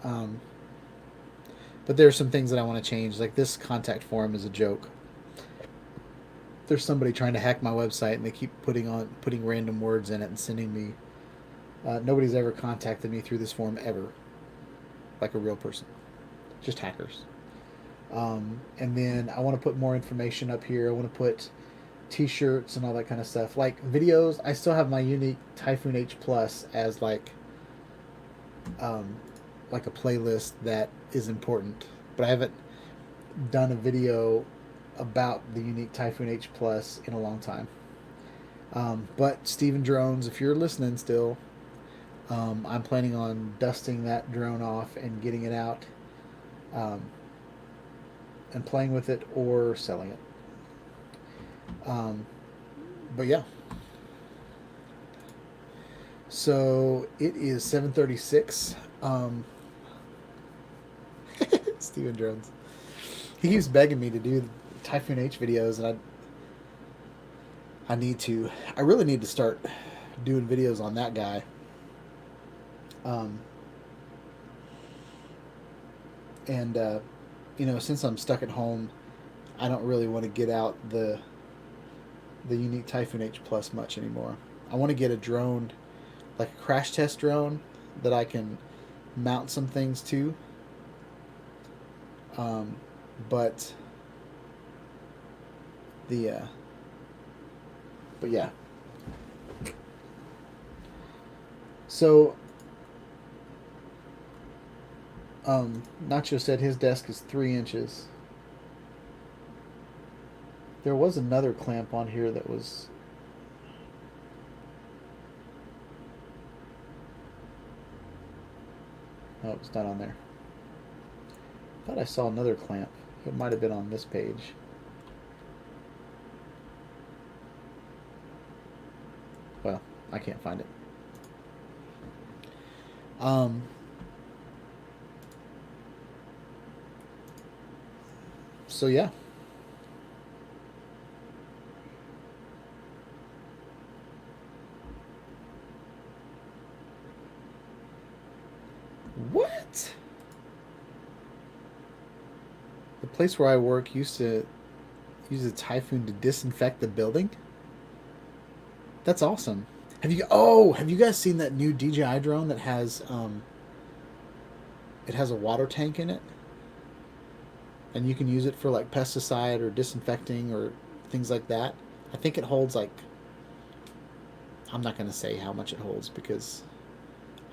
[SPEAKER 4] there's some things that I want to change. Like this contact form is a joke. There's somebody trying to hack my website, and they keep putting random words in it and sending me. Nobody's ever contacted me through this form ever, like a real person. Just hackers. And then I want to put more information up here. I want to put T-shirts and all that kind of stuff. Like videos, I still have my unique Typhoon H Plus as like a playlist that is important, but I haven't done a video about the unique Typhoon H Plus in a long time. But Steven Drones, if you're listening still, I'm planning on dusting that drone off and getting it out, and playing with it or selling it. But yeah. So it is 7:36. Steven Drones. He keeps begging me to do Typhoon H videos, and I really need to start doing videos on that guy. And since I'm stuck at home, I don't really want to get out the unique Typhoon H Plus much anymore. I want to get a drone, like a crash test drone that I can mount some things to. But yeah. So, Nacho said his desk is 3 inches. There was another clamp on here that was... Oh, it's not on there. I thought I saw another clamp. It might have been on this page. Well, I can't find it. So yeah. What? The place where I work used to use a Typhoon to disinfect the building? That's awesome. Have you guys seen that new DJI drone that has it has a water tank in it? And you can use it for like pesticide or disinfecting or things like that. I think it holds like, I'm not going to say how much it holds because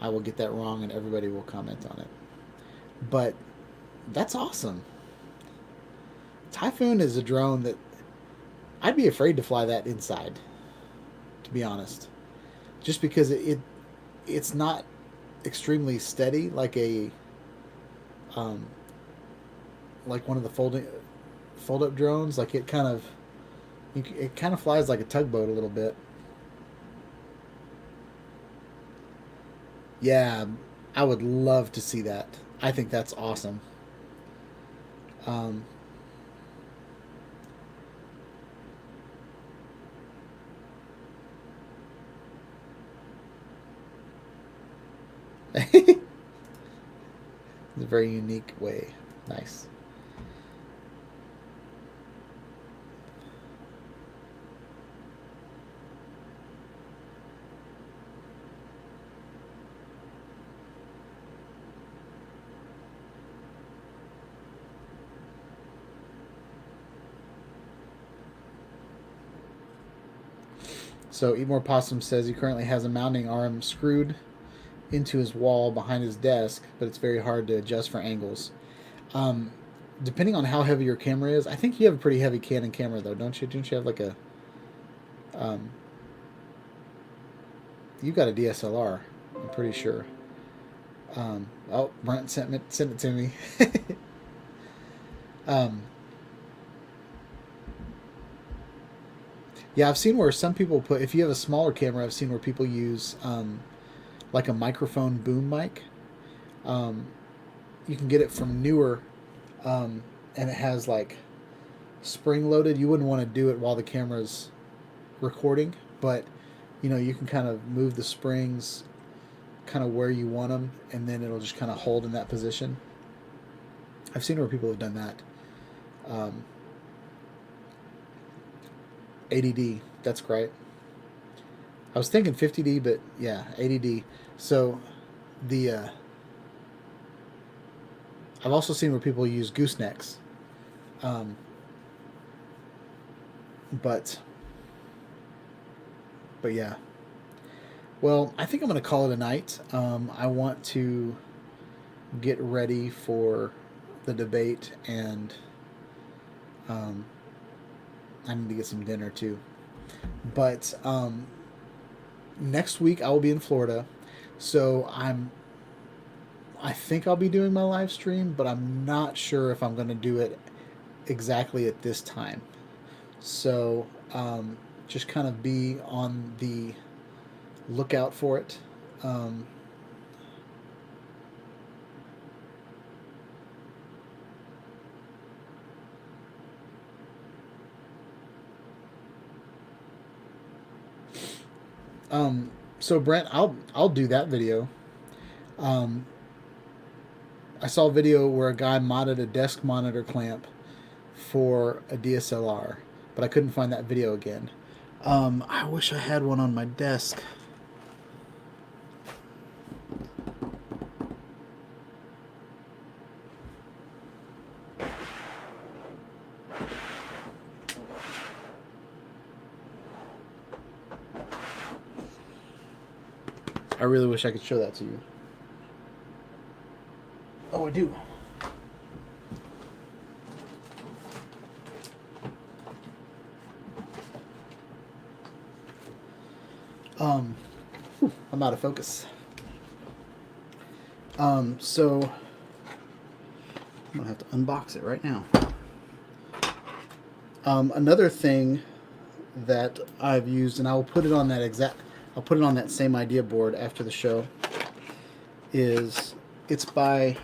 [SPEAKER 4] I will get that wrong and everybody will comment on it. But that's awesome. Typhoon is a drone that I'd be afraid to fly that inside, to be honest. Just because it's not extremely steady like a like one of the fold up drones. Like it kind of flies like a tugboat a little bit. Yeah, I would love to see that. I think that's awesome. It's a very unique way. Nice. So Eat More Possum says he currently has a mounting arm screwed into his wall behind his desk, but it's very hard to adjust for angles. Depending on how heavy your camera is, I think you have a pretty heavy Canon camera though, don't you? Don't you have like a you got a DSLR, I'm pretty sure. Oh, Brent sent it to me. Yeah, I've seen where some people put, if you have a smaller camera, I've seen where people use like a microphone boom mic. You can get it from Newer, and it has like spring loaded. You wouldn't want to do it while the camera's recording, but you know, you can kind of move the springs kind of where you want them, and then it'll just kind of hold in that position. I've seen where people have done that. ADD, that's great. I was thinking 50D, but yeah, ADD. So the I've also seen where people use goosenecks, but yeah. Well, I think I'm going to call it a night. I want to get ready for the debate, and I need to get some dinner too. But next week I will be in Florida, so I think I'll be doing my live stream, but I'm not sure if I'm going to do it exactly at this time. So just kind of be on the lookout for it. So Brent, I'll do that video. I saw a video where a guy modded a desk monitor clamp for a DSLR, but I couldn't find that video again. I wish I had one on my desk. I really wish I could show that to you. Oh, I do. I'm out of focus. So I'm gonna have to unbox it right now. Another thing that I've used, and I will put it on that I'll put it on that same idea board after the show, is it's by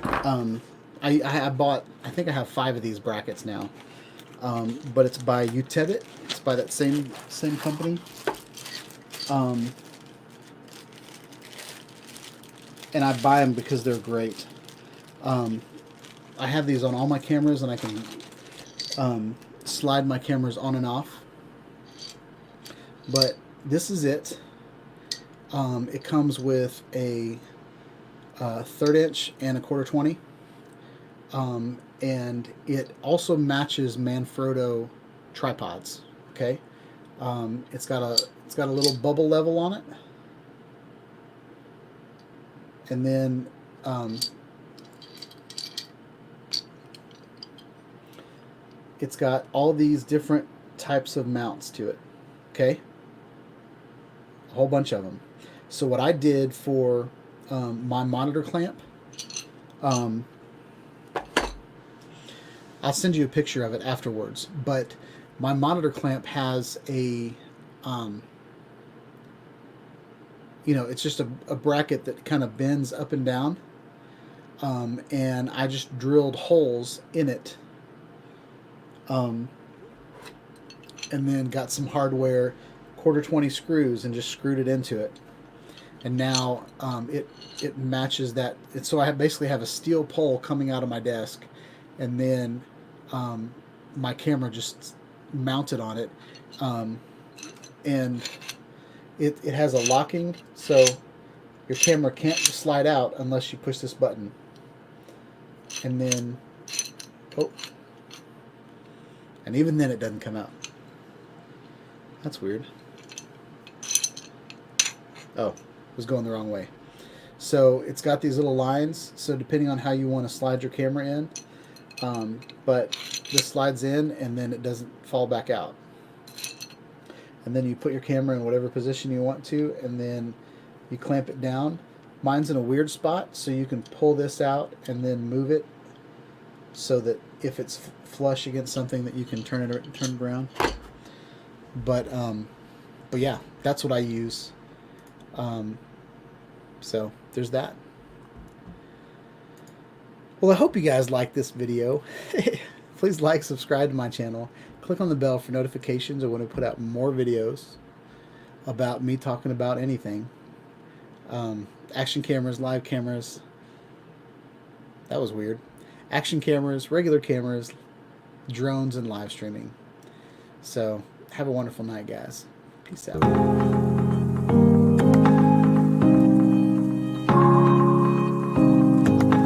[SPEAKER 4] I bought, I think I have 5 of these brackets now, but it's by Utebit. It's by that same company, and I buy them because they're great. I have these on all my cameras, and I can slide my cameras on and off. But this is it. It comes with a 1/3 inch and a 1/4 20, and it also matches Manfrotto tripods. Okay, it's got a little bubble level on it, and then it's got all these different types of mounts to it. Okay, a whole bunch of them. So what I did for my monitor clamp, I'll send you a picture of it afterwards, but my monitor clamp has a, it's just a bracket that kind of bends up and down, and I just drilled holes in it, and then got some hardware 1/4 20 screws and just screwed it into it. And now it matches that. So I basically have a steel pole coming out of my desk, and then my camera just mounted on it, and it has a locking, so your camera can't slide out unless you push this button. And then, and even then it doesn't come out. That's weird. Oh, it was going the wrong way. So it's got these little lines, so depending on how you want to slide your camera in, but this slides in and then it doesn't fall back out. And then you put your camera in whatever position you want to, and then you clamp it down. Mine's in a weird spot, so you can pull this out and then move it so that if it's flush against something that you can turn it around. But yeah, that's what I use. So there's that. Well, I hope you guys like this video. Please like, subscribe to my channel. Click on the bell for notifications of when I put out more videos about me talking about anything. Action cameras, live cameras. That was weird. Action cameras, regular cameras, drones, and live streaming. So have a wonderful night, guys. Peace out.